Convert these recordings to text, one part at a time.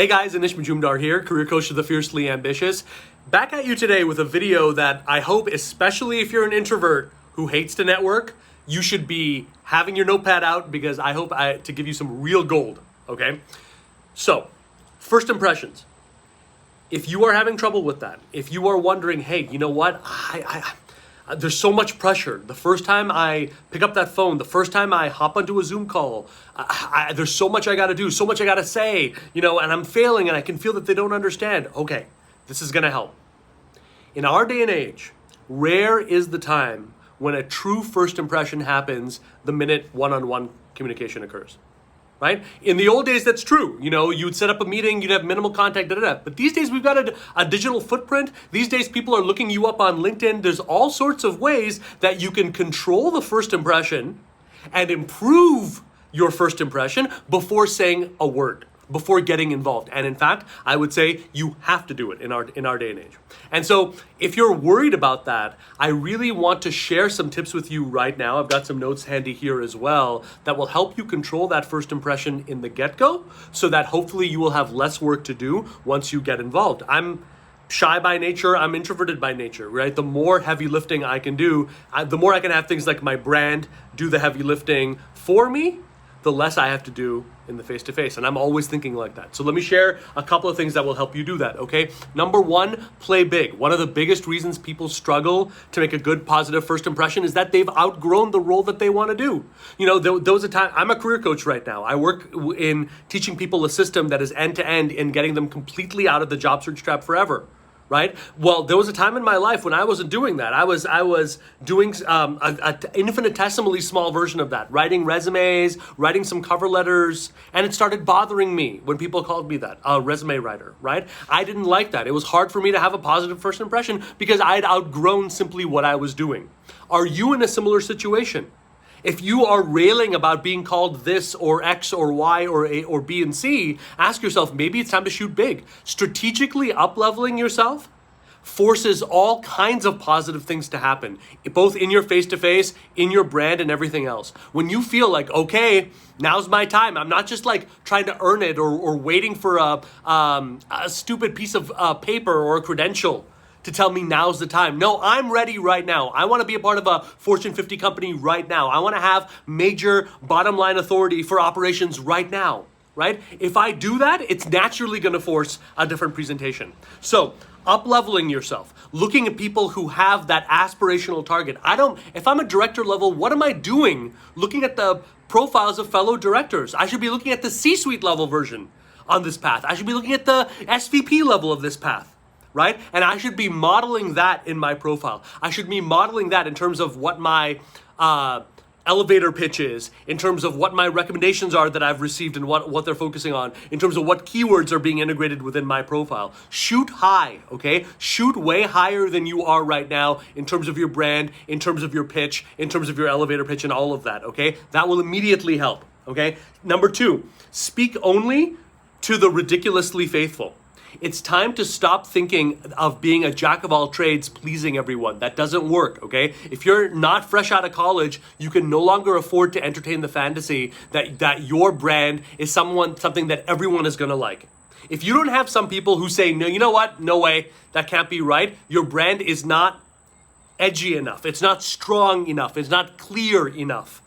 Hey guys, Anish Majumdar here, career coach to the fiercely ambitious. Back at you today with a video that I hope, especially if you're an introvert who hates to network, you should be having your notepad out because I hope to give you some real gold, okay? So, first impressions. If you are having trouble with that, if you are wondering, hey, you know what, there's so much pressure. The first time I pick up that phone, the first time I hop onto a Zoom call, there's so much I gotta do, so much I gotta say, and I'm failing and I can feel that they don't understand. Okay, this is gonna help. In our day and age, rare is the time when a true first impression happens the minute one-on-one communication occurs. Right? In the old days, that's true. You'd set up a meeting, you'd have minimal contact, But these days, we've got a digital footprint. These days, people are looking you up on LinkedIn. There's all sorts of ways that you can control the first impression and improve your first impression before saying a word, before getting involved. And in fact, I would say you have to do it in our day and age. And so if you're worried about that, I really want to share some tips with you right now. I've got some notes handy here as well that will help you control that first impression in the get-go so that hopefully you will have less work to do once you get involved. I'm shy by nature, I'm introverted by nature, right? The more heavy lifting I can do, the more I can have things like my brand do the heavy lifting for me, the less I have to do in the face-to-face. And I'm always thinking like that. So let me share a couple of things that will help you do that, okay? Number one, play big. One of the biggest reasons people struggle to make a good, positive first impression is that they've outgrown the role that they want to do. There was a time, I'm a career coach right now. I work in teaching people a system that is end-to-end in getting them completely out of the job search trap forever. Right? Well, there was a time in my life when I wasn't doing that. I was doing an infinitesimally small version of that, writing resumes, writing some cover letters, and it started bothering me when people called me that, a resume writer, right? I didn't like that. It was hard for me to have a positive first impression because I had outgrown simply what I was doing. Are you in a similar situation? If you are railing about being called this or X or Y or A or B and C, ask yourself, maybe it's time to shoot big. Strategically up-leveling yourself forces all kinds of positive things to happen, both in your face-to-face, in your brand, and everything else. When you feel like, okay, now's my time. I'm not just like trying to earn it or waiting for a stupid piece of paper or a credential to tell me now's the time. No, I'm ready right now. I want to be a part of a Fortune 50 company right now. I want to have major bottom line authority for operations right now, right? If I do that, it's naturally going to force a different presentation. So up-leveling yourself, looking at people who have that aspirational target. If I'm a director level, what am I doing looking at the profiles of fellow directors? I should be looking at the C-suite level version on this path. I should be looking at the SVP level of this path. Right? And I should be modeling that in my profile. I should be modeling that in terms of what my elevator pitch is, in terms of what my recommendations are that I've received and what they're focusing on, in terms of what keywords are being integrated within my profile. Shoot high, okay? Shoot way higher than you are right now in terms of your brand, in terms of your pitch, in terms of your elevator pitch and all of that, okay? That will immediately help, okay? Number two, speak only to the ridiculously faithful. It's time to stop thinking of being a jack of all trades, pleasing everyone. That doesn't work, okay? If you're not fresh out of college, you can no longer afford to entertain the fantasy that your brand is something that everyone is gonna like. If you don't have some people who say, no, you know what? No way, that can't be right. Your brand is not edgy enough. It's not strong enough. It's not clear enough.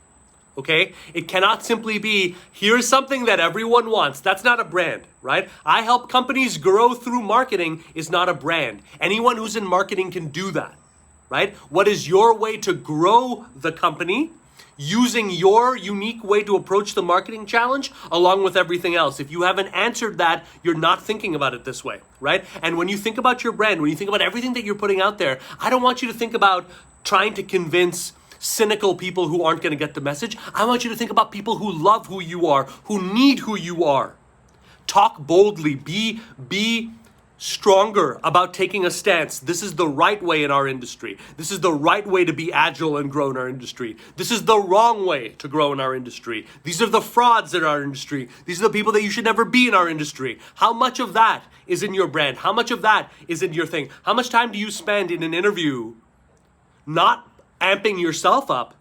Okay? It cannot simply be, here's something that everyone wants. That's not a brand, right? I help companies grow through marketing is not a brand. Anyone who's in marketing can do that, right? What is your way to grow the company using your unique way to approach the marketing challenge along with everything else? If you haven't answered that, you're not thinking about it this way, right? And when you think about your brand, when you think about everything that you're putting out there, I don't want you to think about trying to convince cynical people who aren't going to get the message. I want you to think about people who love who you are, who need who you are. Talk boldly, be stronger about taking a stance. This is the right way in our industry. This is the right way to be agile and grow in our industry. This is the wrong way to grow in our industry. These are the frauds in our industry. These are the people that you should never be in our industry. How much of that is in your brand? How much of that is in your thing? How much time do you spend in an interview not amping yourself up,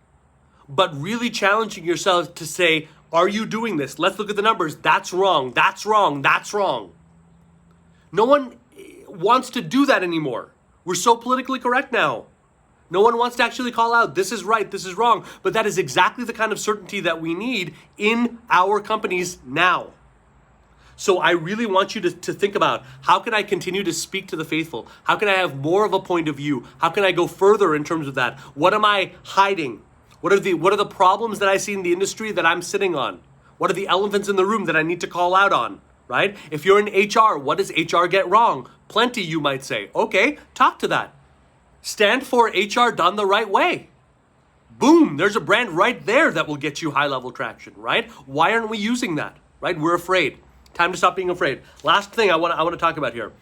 but really challenging yourself to say, are you doing this? Let's look at the numbers. That's wrong. That's wrong. That's wrong. No one wants to do that anymore. We're so politically correct now. No one wants to actually call out, this is right, this is wrong. But that is exactly the kind of certainty that we need in our companies now. So I really want you to think about, how can I continue to speak to the faithful? How can I have more of a point of view? How can I go further in terms of that? What am I hiding? What are the problems that I see in the industry that I'm sitting on? What are the elephants in the room that I need to call out on, right? If you're in HR, what does HR get wrong? Plenty, you might say. Okay, talk to that. Stand for HR done the right way. Boom, there's a brand right there that will get you high-level traction, right? Why aren't we using that, right? We're afraid. Time to stop being afraid. Last thing I want to talk about here.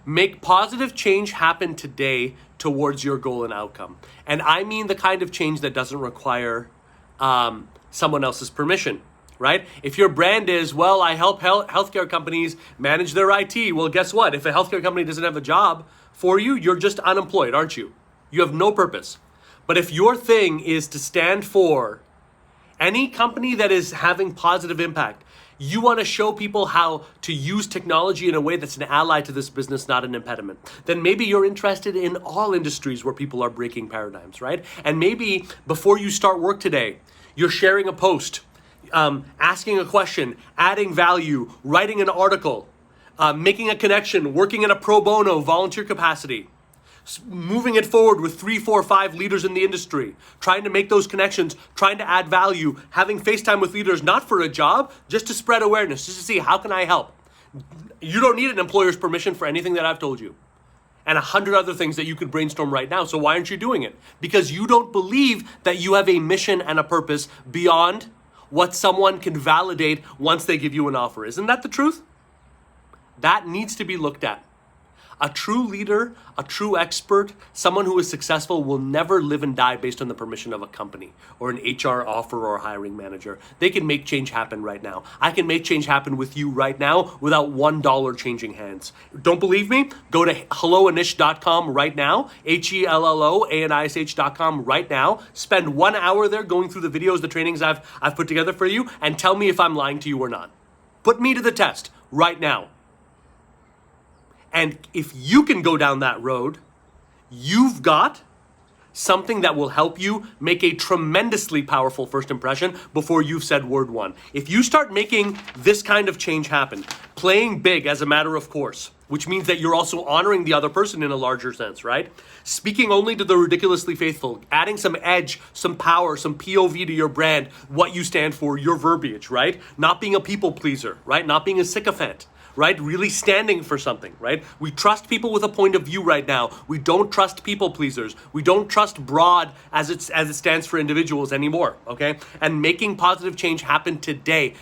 Make positive change happen today towards your goal and outcome. And I mean the kind of change that doesn't require someone else's permission, right? If your brand is, well, I help healthcare companies manage their IT. Well, guess what? If a healthcare company doesn't have a job for you, you're just unemployed, aren't you? You have no purpose. But if your thing is to stand for any company that is having positive impact, you want to show people how to use technology in a way that's an ally to this business, not an impediment, then maybe you're interested in all industries where people are breaking paradigms, right? And maybe before you start work today, you're sharing a post, asking a question, adding value, writing an article, making a connection, working in a pro bono volunteer capacity, moving it forward with 3, 4, 5 leaders in the industry, trying to make those connections, trying to add value, having FaceTime with leaders, not for a job, just to spread awareness, just to see how can I help. You don't need an employer's permission for anything that I've told you. And 100 other things that you could brainstorm right now. So why aren't you doing it? Because you don't believe that you have a mission and a purpose beyond what someone can validate once they give you an offer. Isn't that the truth? That needs to be looked at. A true leader, a true expert, someone who is successful will never live and die based on the permission of a company or an HR offer or a hiring manager. They can make change happen right now. I can make change happen with you right now without $1 changing hands. Don't believe me? Go to helloanish.com right now, HELLOANISH.com right now. Spend 1 hour there going through the videos, the trainings I've put together for you, and tell me if I'm lying to you or not. Put me to the test right now. And if you can go down that road, you've got something that will help you make a tremendously powerful first impression before you've said word one. If you start making this kind of change happen, playing big as a matter of course, which means that you're also honoring the other person in a larger sense, right? Speaking only to the ridiculously faithful, adding some edge, some power, some POV to your brand, what you stand for, your verbiage, right? Not being a people pleaser, right? Not being a sycophant. Right? Really standing for something, right? We trust people with a point of view right now. We don't trust people pleasers. We don't trust broad as it stands for individuals anymore, okay? And making positive change happen today,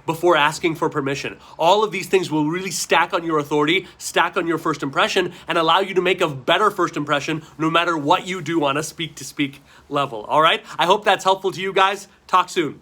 before asking for permission. All of these things will really stack on your authority, stack on your first impression, and allow you to make a better first impression no matter what you do on a speak-to-speak level, all right? I hope that's helpful to you guys. Talk soon.